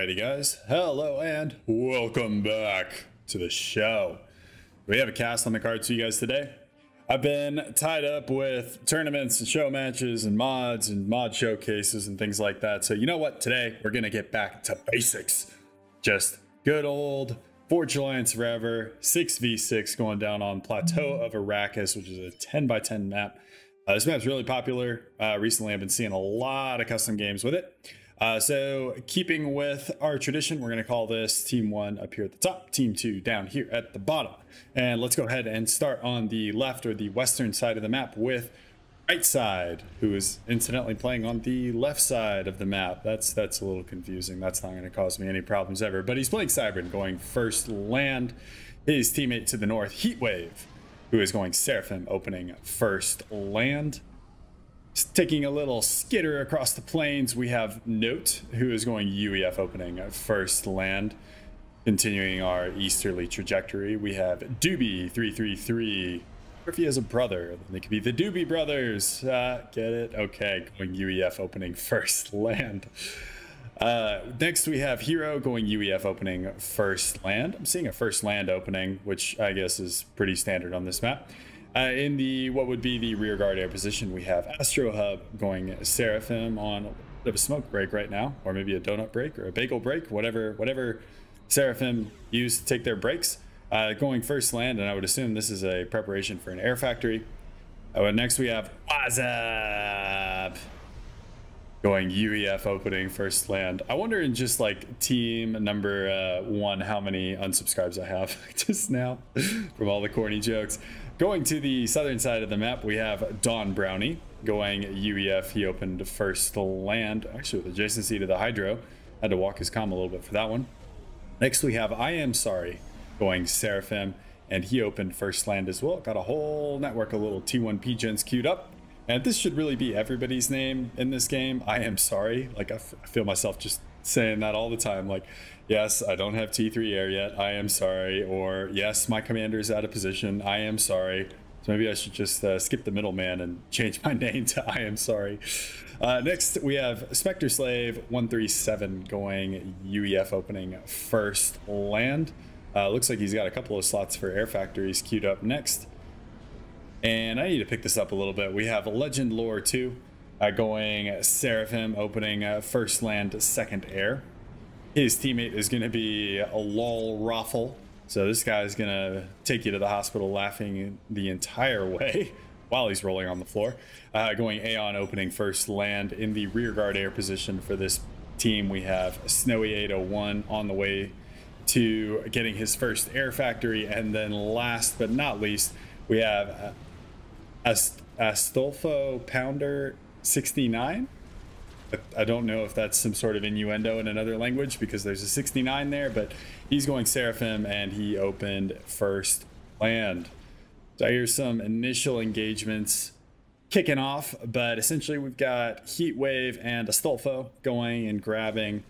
Alrighty guys, hello and welcome back to the show. We have a cast on the cards for you guys today. I've been tied up with tournaments and show matches and mods and mod showcases and things like that. So you know what, today we're gonna get back to basics. Just good old Forge Alliance Forever 6v6 going down on Plateau of Arrakis, which is a 10x10 map. This map's really popular. Recently I've been seeing a lot of custom games with it. So keeping with our tradition, we're going to call this Team 1 up here at the top, Team 2 down here at the bottom. And let's go ahead and start on the left or the western side of the map with Right Side, who is incidentally playing on the left side of the map. That's a little confusing. That's not going to cause me any problems ever. But he's playing Cybran, going first land. His teammate to the north, Heatwave, who is going Seraphim, opening first land. Taking a little skitter across the plains, we have Note, who is going UEF, opening first land. Continuing our easterly trajectory, we have Doobie 333. Or if he has a brother, then they could be the Doobie Brothers. Get it? Okay, going UEF, opening first land. Next we have Hero going UEF, opening first land. I'm seeing a first land opening, which I guess is pretty standard on this map. In the what would be the rear guard air position, we have Astro Hub going Seraphim on a bit of a smoke break right now, or maybe a donut break or a bagel break, whatever Seraphim use to take their breaks. Going first land, and I would assume this is a preparation for an air factory. Next we have Wazab going UEF, opening first land. I wonder in just like team number 1 how many unsubscribes I have just now from all the corny jokes. Going to the southern side of the map, we have Don Brownie going UEF. He opened first land, actually with adjacency to the Hydro. Had to walk his comm a little bit for that one. Next we have I Am Sorry going Seraphim, and he opened first land as well. Got a whole network of little T1P gens queued up. And this should really be everybody's name in this game. I am sorry. Like I feel myself just saying that all the time. Like, yes, I don't have T3 air yet. I am sorry. Or yes, my commander is out of position. I am sorry. So maybe I should just skip the middleman and change my name to I am sorry. Next, we have Spectre Slave 137 going UEF, opening first land. Looks like he's got a couple of slots for air factories queued up next. And I need to pick this up a little bit. We have Legend Lore 2 going Seraphim, opening first land, second air. His teammate is going to be a Lol Raffle. So this guy is going to take you to the hospital laughing the entire way while he's rolling on the floor. Going Aeon, opening first land. In the rear guard air position for this team, we have Snowy 801 on the way to getting his first air factory. And then last but not least, we have Astolfo Pounder 69. I don't know if that's some sort of innuendo in another language because there's a 69 there, but he's going Seraphim and he opened first land. So here's some initial engagements kicking off, but essentially we've got Heatwave and Astolfo going and grabbing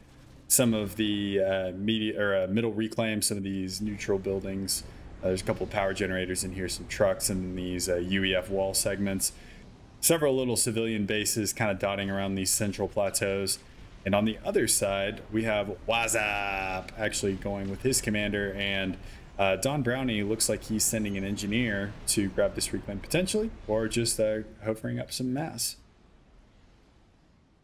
some of the middle reclaim, some of these neutral buildings. There's a couple of power generators in here, some trucks, and these UEF wall segments. Several little civilian bases kind of dotting around these central plateaus. And on the other side, we have Wazap actually going with his commander. And Don Brownie looks like he's sending an engineer to grab this reclaim potentially, or just hovering up some mass.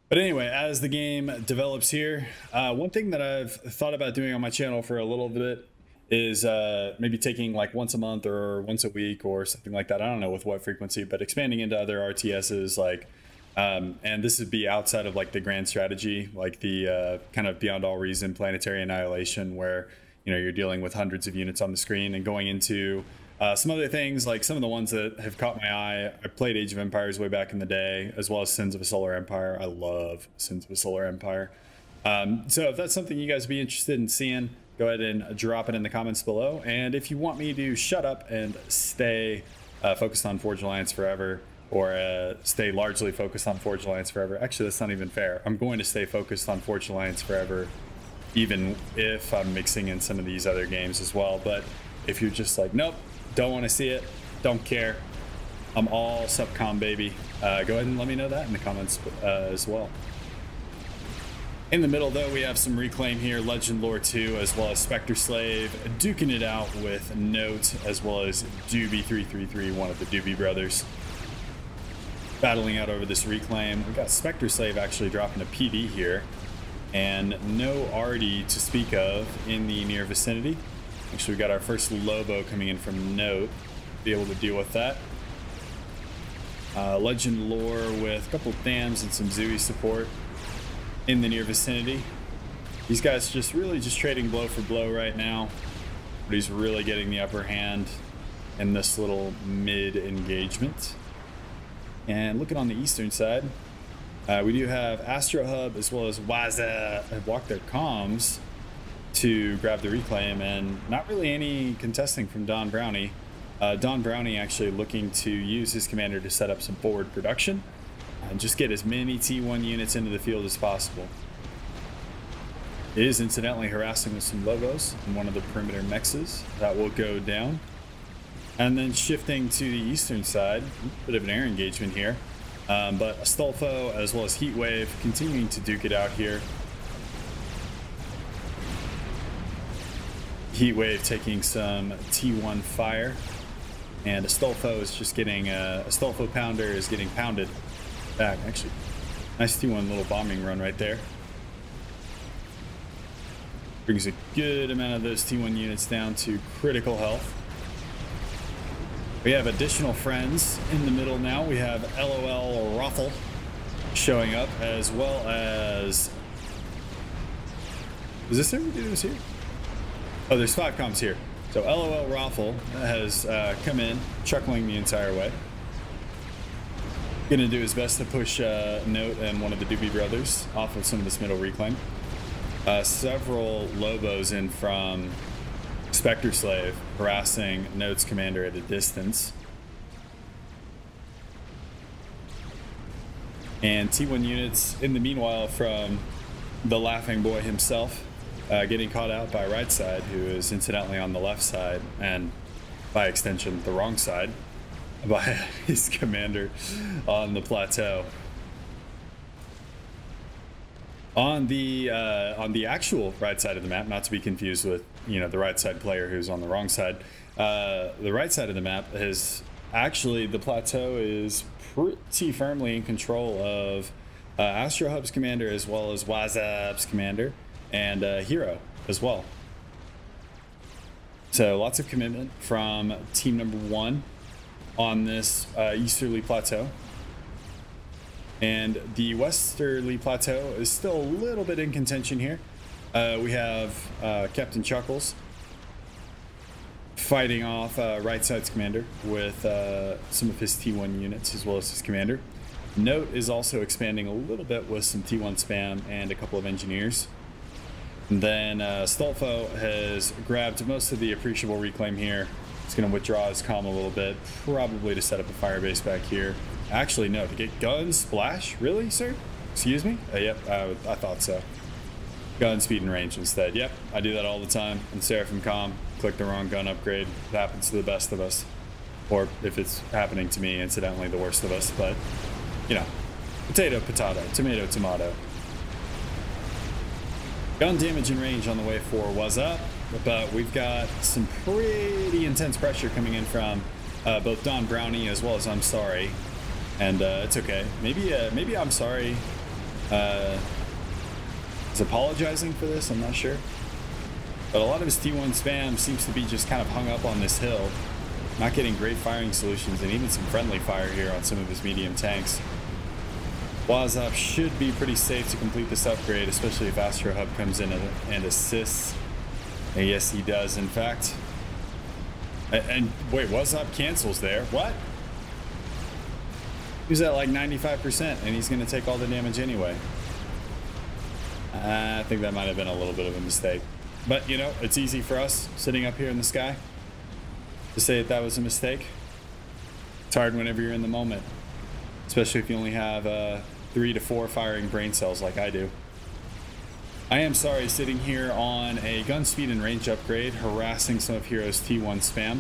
But anyway, as the game develops here, one thing that I've thought about doing on my channel for a little bit is maybe taking like once a month or once a week or something like that. I don't know with what frequency, but expanding into other RTSs, like and this would be outside of like the grand strategy, like the kind of Beyond All Reason Planetary Annihilation, where you know you're dealing with hundreds of units on the screen, and going into some other things, like some of the ones that have caught my eye. I played Age of Empires way back in the day, as well as Sins of a Solar Empire. I love Sins of a Solar Empire. So if that's something you guys would be interested in seeing, go ahead and drop it in the comments below. And if you want me to shut up and stay focused on Forge Alliance forever, or stay largely focused on Forge Alliance forever, actually that's not even fair. I'm going to stay focused on Forge Alliance forever, even if I'm mixing in some of these other games as well. But if you're just like, nope, don't want to see it, don't care, I'm all subcom baby, go ahead and let me know that in the comments as well. In the middle, though, we have some reclaim here, Legend Lore 2, as well as Spectre Slave, duking it out with Note, as well as Doobie 333, one of the Doobie brothers, battling out over this reclaim. We got Spectre Slave actually dropping a PD here, and no Artie to speak of in the near vicinity. Actually, we got our first Lobo coming in from Note, be able to deal with that. Legend Lore with a couple dams and some Zooey support in the near vicinity. These guys just trading blow for blow right now, but he's really getting the upper hand in this little mid engagement. And looking on the eastern side, we do have Astro Hub as well as Waza have walked their comms to grab the reclaim, and not really any contesting from Don Brownie. Don Brownie actually looking to use his commander to set up some forward production and just get as many T1 units into the field as possible. It is incidentally harassing with some Lobos in one of the perimeter mexes. That will go down. And then shifting to the eastern side, bit of an air engagement here. But Astolfo as well as Heatwave continuing to duke it out here. Heatwave taking some T1 fire. And Astolfo is just getting, Astolfo Pounder is getting pounded back. Actually, nice T1 little bombing run right there. Brings a good amount of those T1 units down to critical health. We have additional friends in the middle now. We have LOL Ruffle showing up, as well as... Is this everybody who's here? Oh, there's 5 comms here. So LOL Ruffle has come in, chuckling the entire way. Gonna do his best to push Note and one of the Doobie brothers off of some of this middle reclaim. Several Lobos in from Spectre Slave harassing Note's commander at a distance. And T1 units in the meanwhile from the Laughing Boy himself, getting caught out by right side, who is incidentally on the left side, and by extension the wrong side, by his commander on the plateau. On the actual right side of the map, not to be confused with, you know, the right side player who's on the wrong side, the right side of the map is actually, the plateau is pretty firmly in control of Astro Hub's commander, as well as Wazap's commander, and Hero as well. So lots of commitment from team number 1 on this easterly plateau. And the westerly plateau is still a little bit in contention here. We have Captain Chuckles fighting off right side's commander with some of his T1 units, as well as his commander. Note is also expanding a little bit with some T1 spam and a couple of engineers. And then Stolfo has grabbed most of the appreciable reclaim here. He's going to withdraw his comm a little bit, probably to set up a fire base back here. Actually, no, to get gun splash? Really, sir? Excuse me? Yep, I thought so. Gun speed and range instead. Yep, I do that all the time. In Seraphim comm, click the wrong gun upgrade. It happens to the best of us. Or if it's happening to me, incidentally, the worst of us. But, you know, potato, potato, tomato, tomato. Gun damage and range on the way for was up, but we've got some pretty intense pressure coming in from both Don Brownie as well as I'm Sorry, and it's okay. Maybe I'm Sorry is apologizing for this. I'm not sure, but a lot of his T1 spam seems to be just kind of hung up on this hill, not getting great firing solutions, and even some friendly fire here on some of his medium tanks. Wazap should be pretty safe to complete this upgrade, especially if Astro Hub comes in and assists. And yes, he does, in fact. And wait, Wazap cancels there. What? He's at like 95%, and he's going to take all the damage anyway. I think that might have been a little bit of a mistake. But, you know, it's easy for us sitting up here in the sky to say that was a mistake. It's hard whenever you're in the moment, especially if you only have 3 to 4 firing brain cells like I do. I am Sorry sitting here on a gun speed and range upgrade, harassing some of Hero's T1 spam.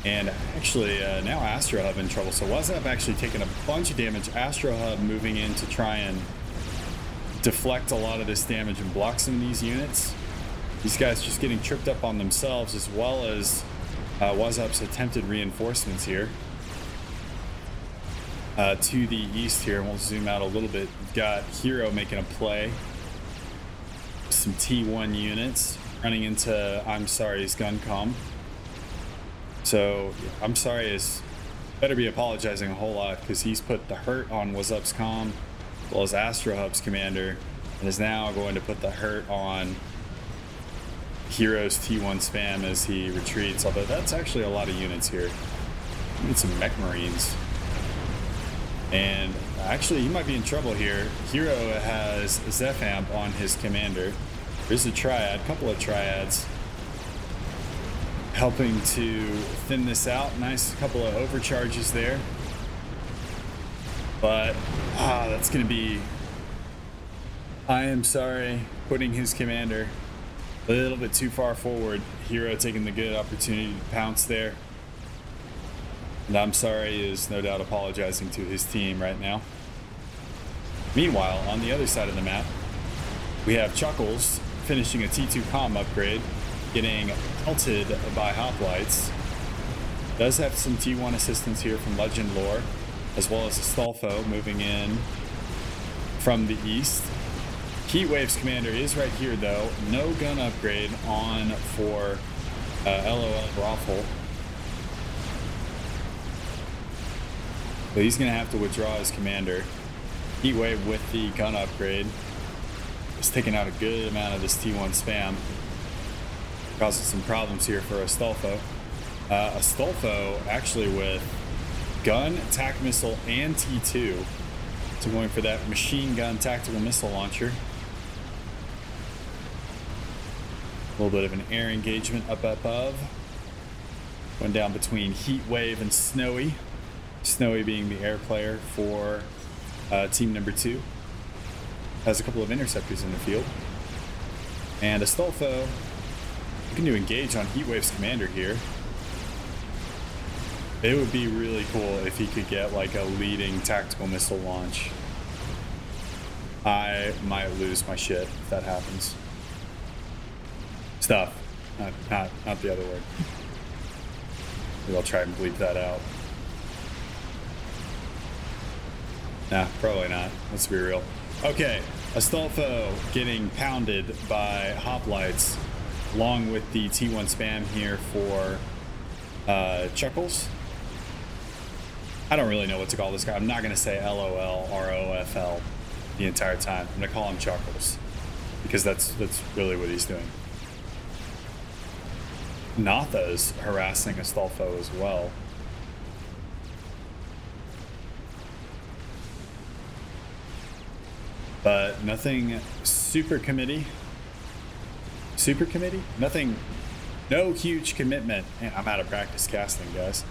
And actually, now Astro Hub in trouble. So Wazap actually taking a bunch of damage. Astro Hub moving in to try and deflect a lot of this damage and block some of these units. These guys just getting tripped up on themselves, as well as Wazup's attempted reinforcements here. To the east here, and we'll zoom out a little bit. We've got Hero making a play. Some T1 units running into I'm Sorry's gun comm. So I'm Sorry is better be apologizing a whole lot, because he's put the hurt on Wazup's comm, as well as Astro Hub's commander, and is now going to put the hurt on Hero's T1 spam as he retreats. Although that's actually a lot of units here. We need some mech marines. And actually, he might be in trouble here. Hero has Zepham on his commander. There's a triad, couple of triads, helping to thin this out. Nice couple of overcharges there. But, that's going to be, I Am Sorry, putting his commander a little bit too far forward. Hero taking the good opportunity to pounce there. And I'm Sorry is no doubt apologizing to his team right now. Meanwhile, on the other side of the map, we have Chuckles finishing a T2 comm upgrade, getting pelted by hoplites. Does have some T1 assistance here from Legend Lore, as well as Astolfo moving in from the east. Heatwave's commander is right here though. No gun upgrade on for LOL Brothel. But he's going to have to withdraw his commander. Heatwave with the gun upgrade is taking out a good amount of this T1 spam. Causing some problems here for Astolfo. Astolfo actually with gun, attack missile, and T2. So going for that machine gun tactical missile launcher. A little bit of an air engagement up above. Going down between Heatwave and Snowy. Snowy being the air player for team number 2. Has a couple of interceptors in the field. And Astolfo looking to engage on Heatwave's commander here. It would be really cool if he could get like a leading tactical missile launch. I might lose my shit if that happens. Stuff. Not the other word. Maybe I'll try and bleep that out. Nah, probably not. Let's be real. Okay, Astolfo getting pounded by hoplites, along with the T1 spam here for Chuckles. I don't really know what to call this guy. I'm not going to say LOL, ROFL the entire time. I'm going to call him Chuckles, because that's really what he's doing. Natha's harassing Astolfo as well. But nothing super committee. Super committee? Nothing. No huge commitment. Man, I'm out of practice casting, guys.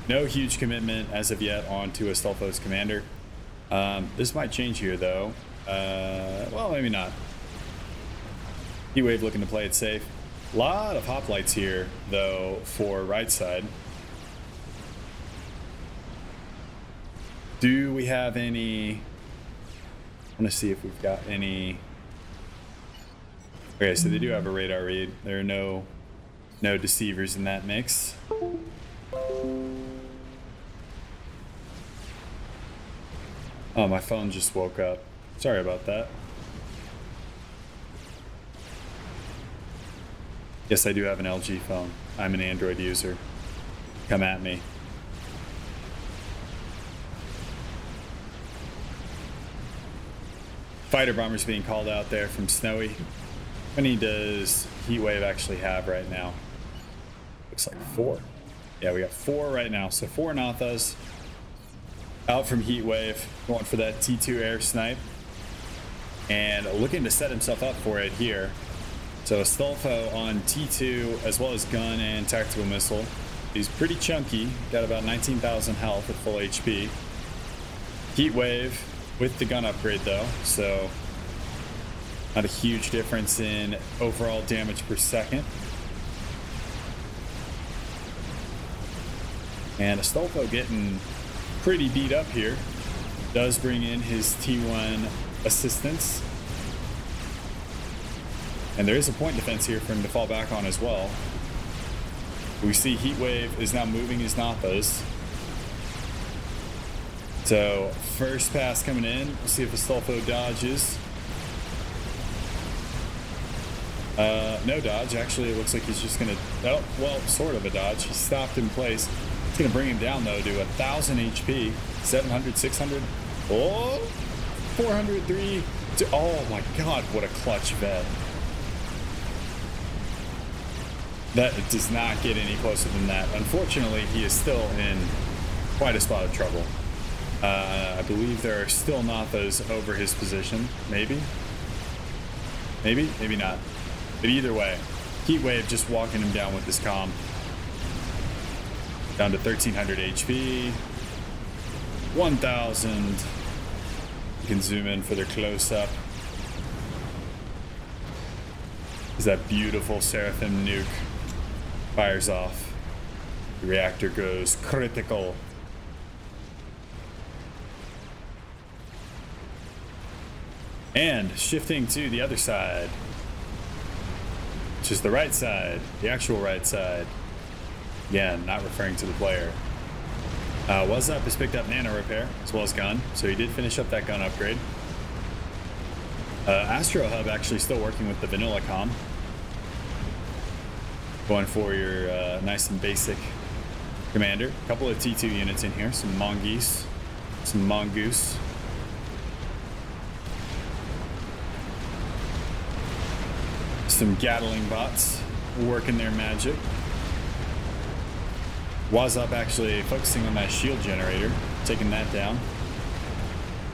No huge commitment as of yet onto Astolfo's commander. This might change here, though. Well, maybe not. Heatwave looking to play it safe. A lot of hoplites here, though, for right side. Do we have any... I want to see if we've got any... Okay, so they do have a radar read. There are no deceivers in that mix. Oh, my phone just woke up. Sorry about that. Yes, I do have an LG phone. I'm an Android user. Come at me. Fighter bombers being called out there from Snowy. How many does Heatwave actually have right now? Looks like 4. Yeah, we got 4 right now. So 4 Nathas out from Heatwave, going for that T2 air snipe. And looking to set himself up for it here. So Astolfo on T2, as well as gun and tactical missile. He's pretty chunky, got about 19,000 health at full HP. Heatwave with the gun upgrade though, so not a huge difference in overall damage per second. And Astolfo getting pretty beat up here. Does bring in his T1 assistance. And there is a point defense here for him to fall back on as well. We see Heat Wave is now moving his Nathas. So first pass coming in. We'll see if Astolfo dodges. No dodge. Actually, it looks like he's just going to... Oh, well, sort of a dodge. He stopped in place. It's going to bring him down, though, to 1,000 HP. 700, 600. Oh, 403. Oh, my God. What a clutch vet. That does not get any closer than that. Unfortunately, he is still in quite a spot of trouble. I believe there are still Nathas over his position. Maybe? Maybe? Maybe not. But either way, Heat Wave just walking him down with his comm. Down to 1,300 HP. 1,000. You can zoom in for their close-up. Is that beautiful Seraphim nuke fires off. The reactor goes critical. And shifting to the other side, which is the right side, the actual right side. Again, not referring to the player. What's Up has picked up nano repair as well as gun, so he did finish up that gun upgrade. Astro Hub actually still working with the vanilla comm. Going for your nice and basic commander. A couple of T2 units in here, some mongoose, some mongoose. Some Gatling bots working their magic. Wazop actually focusing on that shield generator, taking that down.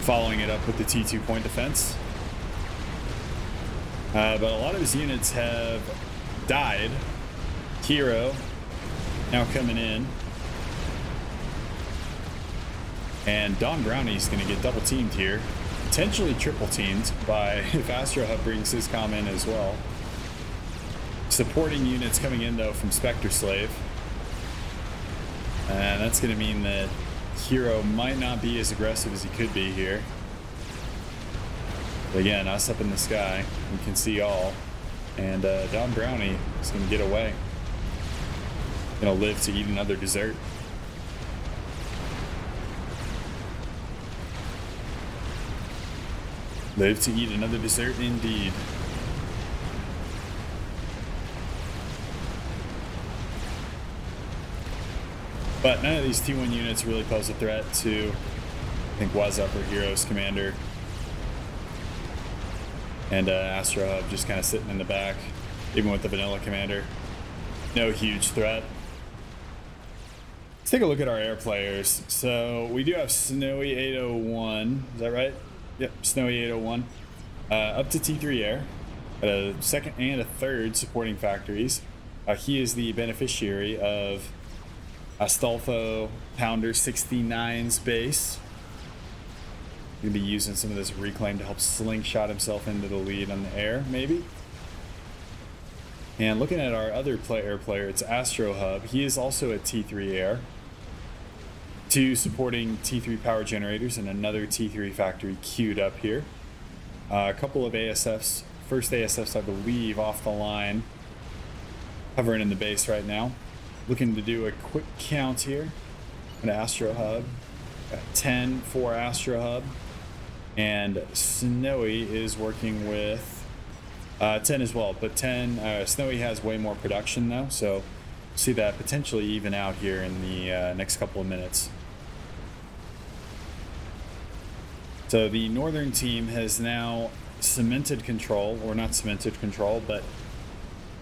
Following it up with the T2 point defense. But a lot of his units have died. Hero now coming in. And Don Brownie's going to get double teamed here. Potentially triple teamed by if Astro Hub brings his comm in as well. Supporting units coming in though from Spectre Slave. And that's going to mean that Hero might not be as aggressive as he could be here. But again, us up in the sky, we can see all. And Don Brownie is going to get away. Going to live to eat another dessert. Live to eat another dessert indeed. But none of these T1 units really pose a threat to, I think, Wazop or Hero's commander. And Astro Hub just kind of sitting in the back, even with the vanilla commander. No huge threat. Let's take a look at our air players. So we do have Snowy 801. Is that right? Yep, Snowy 801. Up to T3 air. A second and a third supporting factories. He is the beneficiary of Astolfo Pounder 69's base. Gonna be using some of this reclaim to help slingshot himself into the lead on the air, maybe. And looking at our other air player, it's Astro Hub. He is also a T3 air. 2 supporting T3 power generators and another T3 factory queued up here. A couple of ASFs, first ASFs I believe off the line, hovering in the base right now. Looking to do a quick count here. An Astro Hub. Got 10 for Astro Hub. And Snowy is working with 10 as well. But 10, Snowy has way more production though. So see that potentially even out here in the next couple of minutes. So the northern team has now cemented control, or not cemented control, but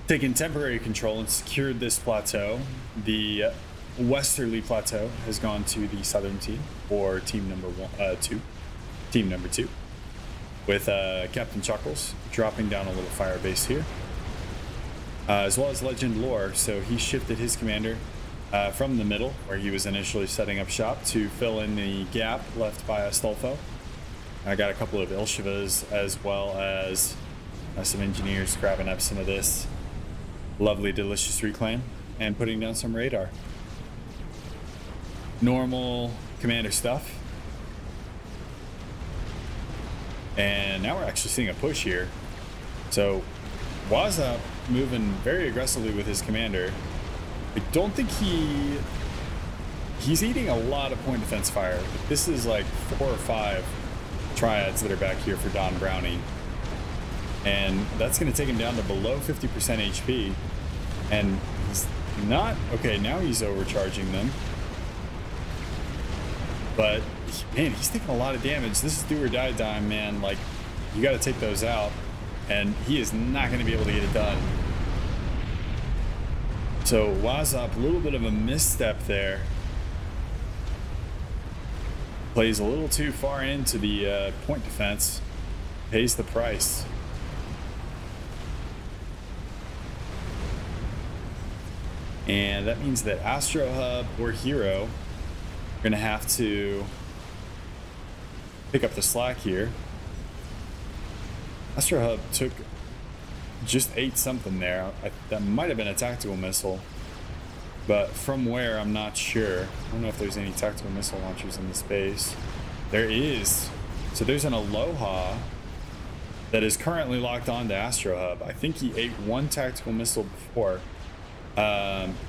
taken temporary control and secured this plateau. The westerly plateau has gone to the southern team, or team number 2, team number 2, with Captain Chuckles dropping down a little fire base here, as well as Legend Lore. So he shifted his commander from the middle, where he was initially setting up shop, to fill in the gap left by Astolfo. I got a couple of Ilshivas as well as some engineers grabbing up some of this lovely, delicious reclaim and putting down some radar. Normal commander stuff. And now we're actually seeing a push here. So Waza moving very aggressively with his commander. I don't think he's eating a lot of point defense fire. This is like 4 or 5 triads that are back here for Don Brownie. And that's going to take him down to below 50% HP. And he's not... Okay, now he's overcharging them. But, man, he's taking a lot of damage. This is do or die time, man. Like, you got to take those out. And he is not going to be able to get it done. So, Wazop, a little bit of a misstep there. Plays a little too far into the point defense. Pays the price. And that means that Astro Hub or Hero are going to have to pick up the slack here. Astro Hub just ate something there. That might have been a tactical missile, but from where, I'm not sure. I don't know if there's any tactical missile launchers in the space. There is. So there's an Aloha that is currently locked on to Astro Hub. I think he ate one tactical missile before.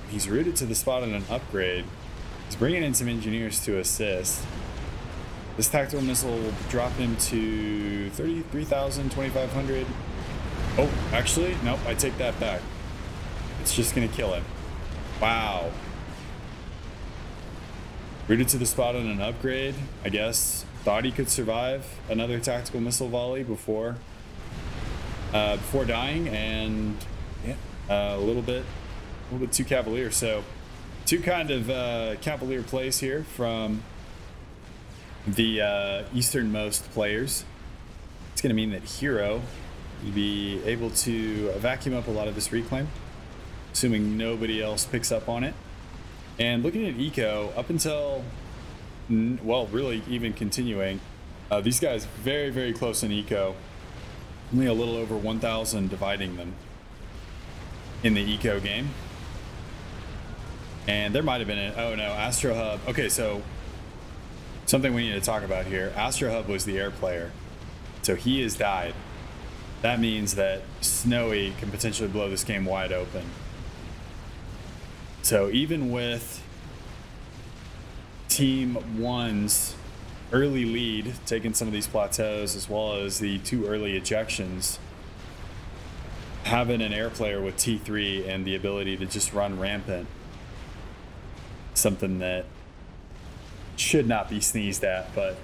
He's routed to the spot on an upgrade. He's bringing in some engineers to assist. This tactical missile will drop him to 33,000, 2,500. Oh, actually, nope, I take that back. It's just gonna kill him. Wow. Routed to the spot on an upgrade, I guess. Thought he could survive another tactical missile volley before dying, and yeah, a little bit too cavalier. So, two kind of cavalier plays here from the easternmost players. It's going to mean that Hero will be able to vacuum up a lot of this reclaim, assuming nobody else picks up on it. And looking at eco, up until, well, really even continuing, these guys very, very close in eco. Only a little over 1,000 dividing them in the eco game. And there might have been oh no, Astro Hub. Okay, so something we need to talk about here. Astro Hub was the air player, so he has died. That means that Snowy can potentially blow this game wide open. So even with Team 1's early lead, taking some of these plateaus, as well as the 2 early ejections, having an air player with T3 and the ability to just run rampant, something that should not be sneezed at. But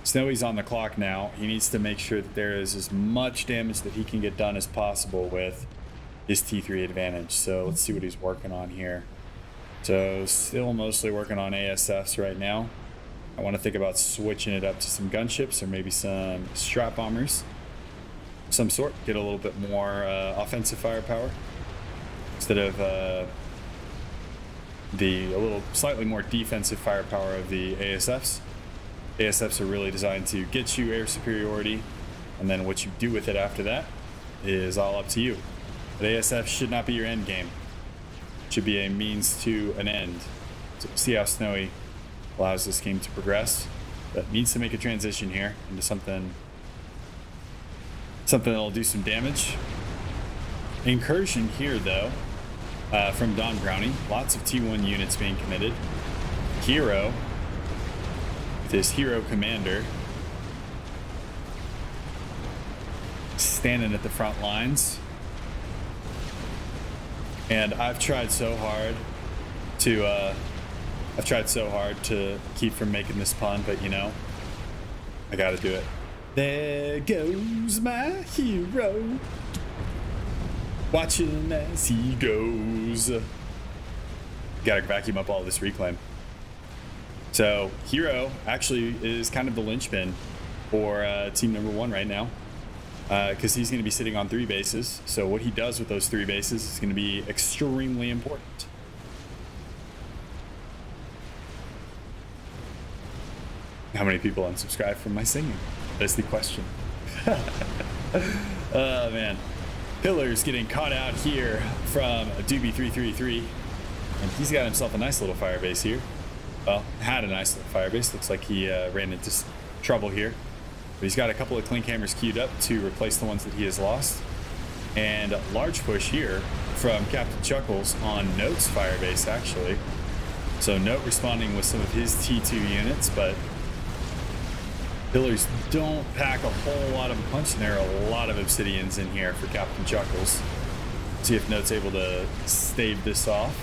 Snowy's on the clock now. He needs to make sure that there is as much damage that he can get done as possible with his T3 advantage. So let's see what he's working on here. So still mostly working on ASFs right now. I want to think about switching it up to some gunships or maybe some strat bombers of some sort. Get a little bit more offensive firepower instead of a little slightly more defensive firepower of the ASFs. ASFs are really designed to get you air superiority, and then what you do with it after that is all up to you. But ASF should not be your end game. It should be a means to an end. So see how Snowy allows this game to progress. But needs to make a transition here into something that'll do some damage. Incursion here though, from Don Brownie. Lots of T1 units being committed. Hero, with his Hero Commander, standing at the front lines. And I've tried so hard to keep from making this pun, but you know, I gotta do it. There goes my hero, watch him as he goes. Gotta vacuum up all this reclaim. So Hero actually is kind of the linchpin for team number 1 right now, because he's going to be sitting on 3 bases. So what he does with those 3 bases is going to be extremely important. How many people unsubscribe from my singing? That's the question. Oh man. Pillar's getting caught out here from Doobie333, and he's got himself a nice little fire base here. Well, had a nice little fire base. Looks like he ran into trouble here. But he's got a couple of clink hammers queued up to replace the ones that he has lost. And a large push here from Captain Chuckles on Note's firebase, actually. So Note responding with some of his T2 units, but Pillars don't pack a whole lot of a punch, and there are a lot of Obsidians in here for Captain Chuckles. See if Note's able to stave this off.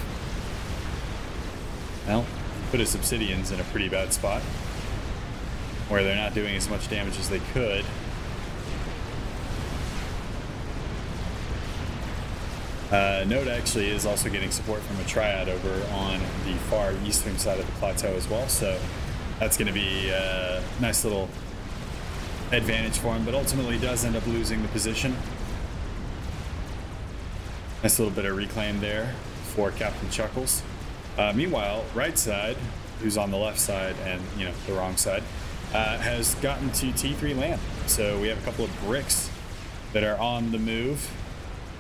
Well, put his Obsidians in a pretty bad spot where they're not doing as much damage as they could. Note actually is also getting support from a Triad over on the far eastern side of the plateau as well, so that's going to be a nice little advantage for him, but ultimately does end up losing the position. Nice little bit of reclaim there for Captain Chuckles. Meanwhile, right side, who's on the left side and, you know, the wrong side, has gotten to T3 land. So we have a couple of bricks that are on the move,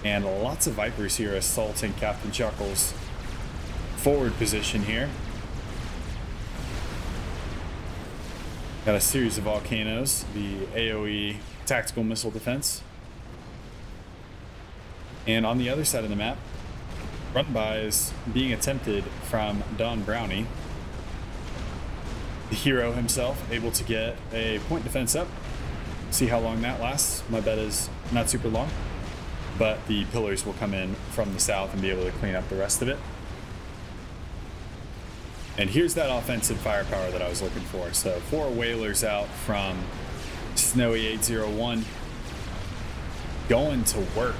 and lots of Vipers here assaulting Captain Chuckles' forward position here. Got a series of volcanoes, the AoE tactical missile defense. And on the other side of the map, run by is being attempted from Don Brownie. The hero himself able to get a point defense up. See how long that lasts. My bet is not super long, but the Pillars will come in from the south and be able to clean up the rest of it. And here's that offensive firepower that I was looking for. So 4 Whalers out from Snowy 801 going to work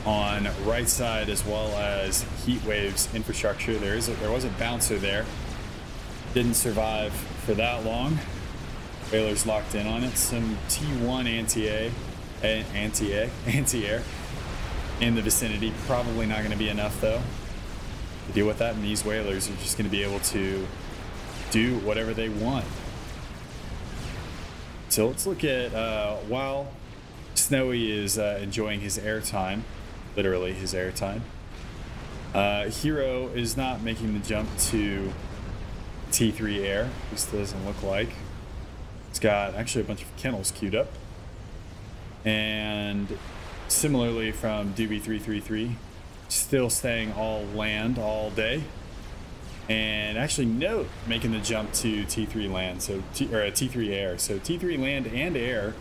on right side as well as Heatwave's infrastructure. There was a bouncer there. Didn't survive for that long. Whalers locked in on it. Some T1 anti-air in the vicinity. Probably not going to be enough though to deal with that, and these Whalers are just going to be able to do whatever they want. So let's look at while Snowy is enjoying his airtime, literally his airtime, Hero is not making the jump to T3 air. This doesn't look like. It's got actually a bunch of kennels queued up, and similarly from DB333, still staying all land all day. And actually Note making the jump to T3 land, so T3 air. So T3 land and air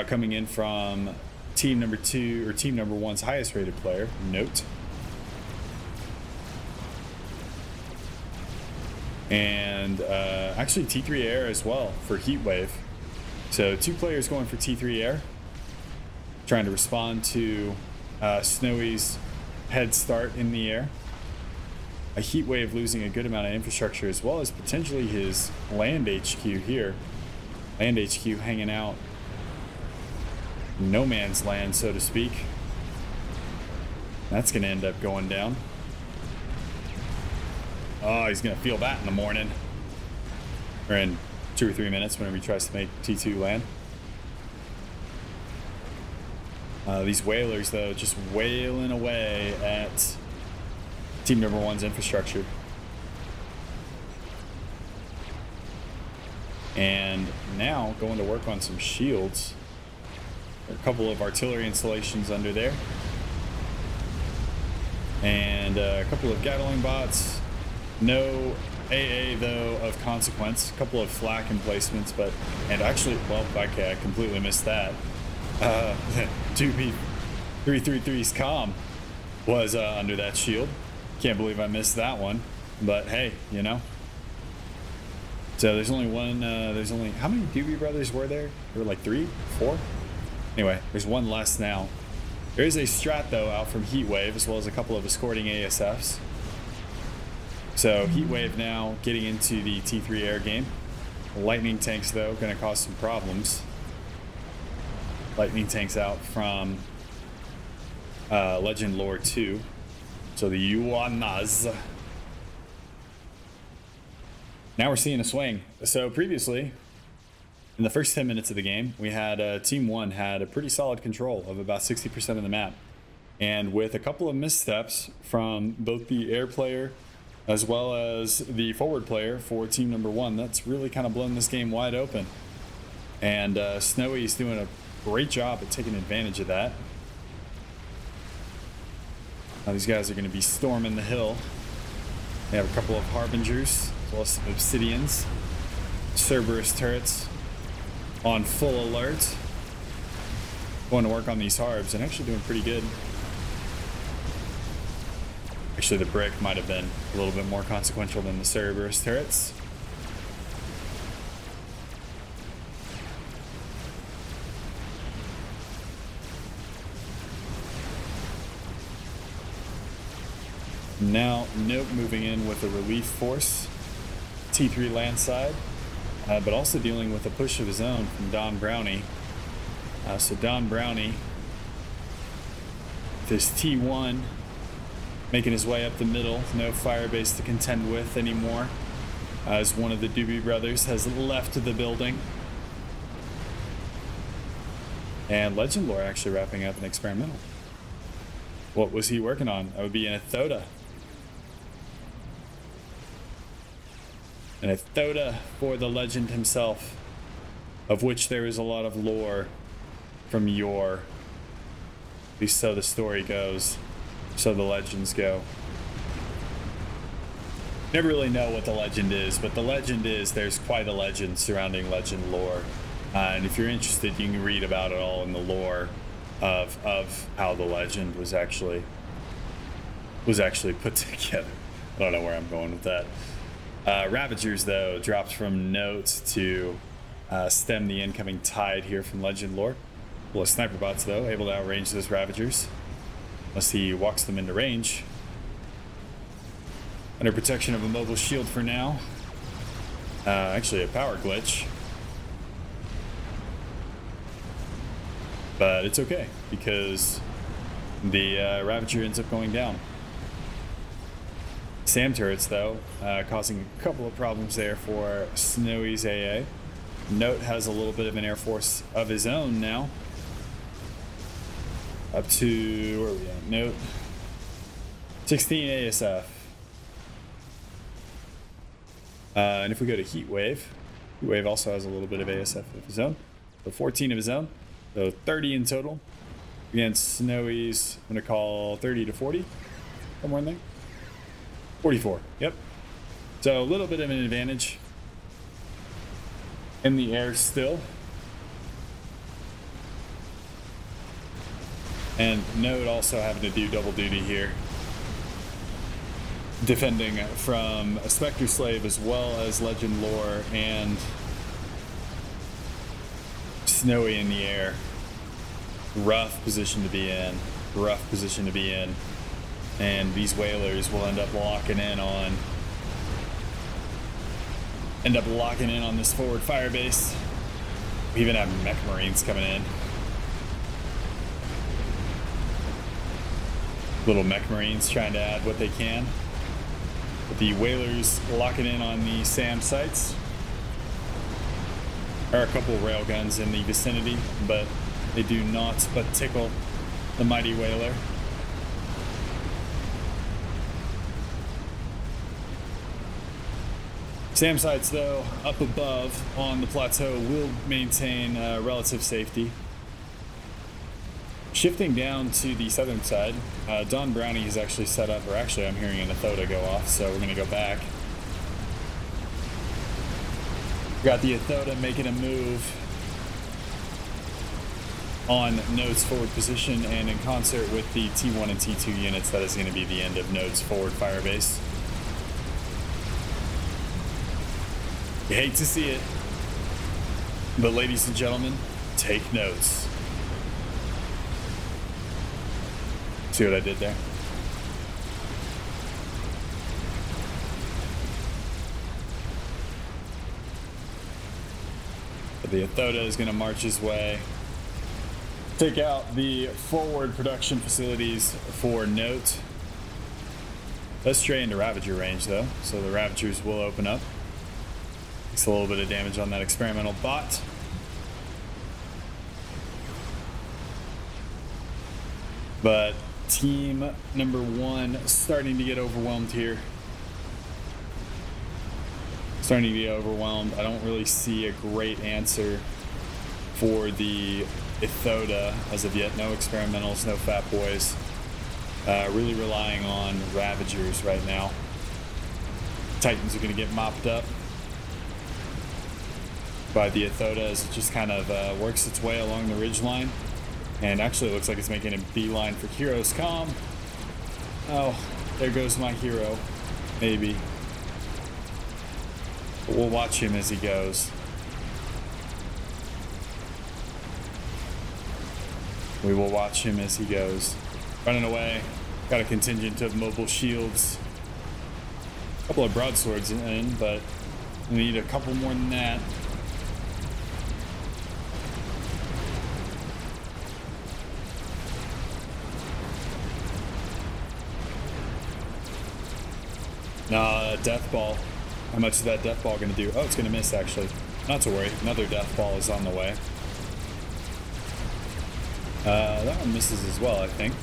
coming in from team number 2 or team number 1's highest rated player, Note. And actually T3 air as well for Heatwave. So 2 players going for T3 air, trying to respond to Snowy's head start in the air. A Heatwave losing a good amount of infrastructure as well as potentially his land HQ here. Land HQ hanging out no man's land, so to speak. That's going to end up going down. Oh, he's going to feel that in the morning. Or in 2 or 3 minutes whenever he tries to make T2 land. These Whalers, though, just wailing away at team number 1's infrastructure. And now going to work on some shields. There are a couple of artillery installations under there. And a couple of Gatling bots. No AA, though, of consequence. A couple of flak emplacements, but... And actually, well, okay, I completely missed that. 2B333's comm was under that shield. Can't believe I missed that one, but hey, you know. So there's only one, there's only, how many Doobie Brothers were there? There were like 3, 4? Anyway, there's one less now. There is a strat though out from Heatwave as well as a couple of escorting ASFs. So Heatwave now getting into the T3 air game. Lightning tanks though, gonna cause some problems. Lightning tanks out from Legend Lore 2. So the Yuanaz. Now we're seeing a swing. So previously, in the first 10 minutes of the game, we had Team 1 had a pretty solid control of about 60% of the map. And with a couple of missteps from both the air player as well as the forward player for team number 1, that's really kind of blown this game wide open. And Snowy's doing a great job at taking advantage of that. These guys are going to be storming the hill. They have a couple of Harbingers, as well as some Obsidians. Cerberus turrets on full alert. Going to work on these Harbs and actually doing pretty good. Actually, the brick might have been a little bit more consequential than the Cerberus turrets. Now, Note moving in with a relief force, T3 landside, but also dealing with a push of his own from Don Brownie. So Don Brownie, this T1, making his way up the middle. No firebase to contend with anymore, as one of the Doobie Brothers has left the building. And Legend Lore actually wrapping up an experimental. What was he working on? That would be an Ethoda. An Ethoda for the legend himself, of which there is a lot of lore from yore. At least so the story goes, so the legends go. Never really know what the legend is, but the legend is there's quite a legend surrounding legend lore. And if you're interested, you can read about it all in the lore of how the legend was actually put together. I don't know where I'm going with that. Ravagers, though, dropped from Note to stem the incoming tide here from Legend Lore. Well, Sniper Bots, though, able to outrange those Ravagers. Unless he walks them into range. Under protection of a mobile shield for now. Actually, a power glitch. But it's okay, because the Ravager ends up going down. SAM turrets, though, causing a couple of problems there for Snowy's AA. Note has a little bit of an air force of his own now. Up to, where are we at? Note 16 ASF. And if we go to Heatwave, Heatwave also has a little bit of ASF of his own. So 14 of his own. So 30 in total. Against Snowy's, I'm going to call 30 to 40. Somewhere in there. 44, yep. So a little bit of an advantage in the air still. And Note also having to do double duty here. Defending from a Spectre Slave as well as Legend Lore and Snowy in the air. Rough position to be in. Rough position to be in. And these Whalers will end up locking in on this forward fire base. We even have Mech Marines coming in. Little Mech Marines trying to add what they can. But the Whalers locking in on the SAM sites. There are a couple of railguns in the vicinity, but they do not but tickle the mighty Whaler. SAM sites, though, up above on the plateau will maintain relative safety. Shifting down to the southern side, Don Brownie has actually set up, or actually I'm hearing an Ethoda go off, so we're going to go back. Got the Ethoda making a move on Node's forward position, and in concert with the T1 and T2 units, that is going to be the end of Node's forward fire base. You hate to see it, but ladies and gentlemen, take notes. See what I did there? But the Ethoda is going to march his way, take out the forward production facilities for Note. Let's stray into Ravager range, though, so the Ravagers will open up. Takes a little bit of damage on that experimental bot. But team number one starting to get overwhelmed here. Starting to get overwhelmed. I don't really see a great answer for the Ethoda as of yet. No experimentals, no fat boys. Really relying on Ravagers right now. Titans are going to get mopped up by the Athota as it just kind of works its way along the ridgeline. And actually looks like it's making a beeline for Hero's Calm. Oh, there goes my hero. Maybe. But we'll watch him as he goes. We will watch him as he goes. Running away. Got a contingent of mobile shields. A couple of broadswords in, but we need a couple more than that. Nah, death ball. How much is that death ball going to do? Oh, it's going to miss, actually. Not to worry. Another death ball is on the way. That one misses as well, I think.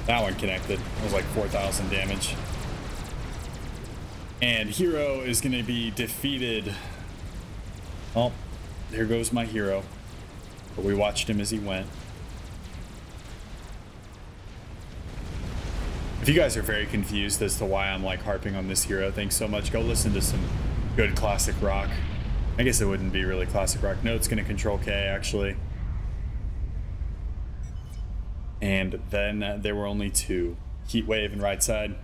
That one connected. It was like 4,000 damage. And hero is going to be defeated. Oh, there goes my hero. But we watched him as he went. If you guys are very confused as to why I'm like harping on this hero, thanks so much. Go listen to some good classic rock. I guess it wouldn't be really classic rock. No, it's going to control K actually. And then there were only two. Heat Wave and right side.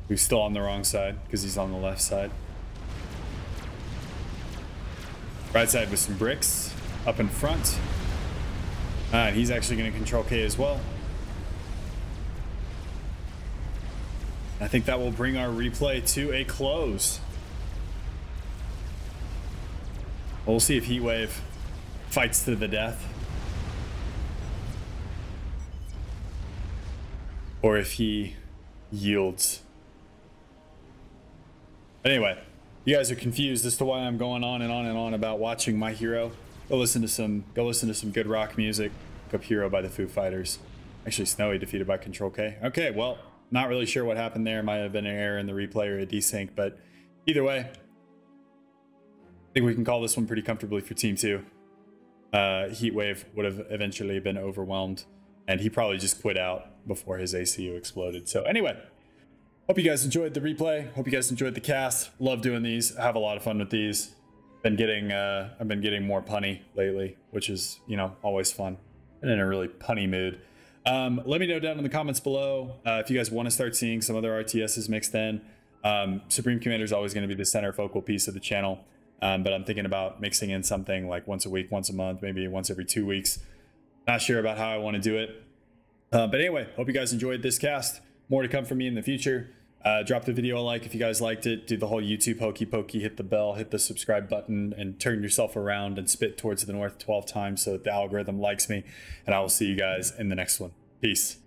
Who's still on the wrong side because he's on the left side. Right side with some bricks up in front. And he's actually going to control K as well. I think that will bring our replay to a close. We'll see if Heatwave fights to the death. Or if he yields. Anyway, you guys are confused as to why I'm going on and on and on about watching my hero. Go listen to some good rock music. Look up Hero by the Foo Fighters. Actually, Snowy defeated by Control K. Okay, well, not really sure what happened there. Might have been an error in the replay or a desync, but either way, I think we can call this one pretty comfortably for Team 2. Heatwave would have eventually been overwhelmed, and he probably just quit out before his ACU exploded. So anyway, hope you guys enjoyed the replay. Hope you guys enjoyed the cast. Love doing these. I have a lot of fun with these. I've been getting more punny lately, which is, you know, always fun. And in a really punny mood. Let me know down in the comments below if you guys want to start seeing some other RTSs mixed in. Supreme Commander is always going to be the center focal piece of the channel, but I'm thinking about mixing in something like once a week, once a month, maybe once every 2 weeks. Not sure about how I want to do it, but anyway, hope you guys enjoyed this cast. More to come from me in the future. Drop the video a like if you guys liked it. Do the whole YouTube hokey pokey, hit the bell, hit the subscribe button, and turn yourself around and spit towards the north 12 times so that the algorithm likes me. And I will see you guys in the next one. Peace.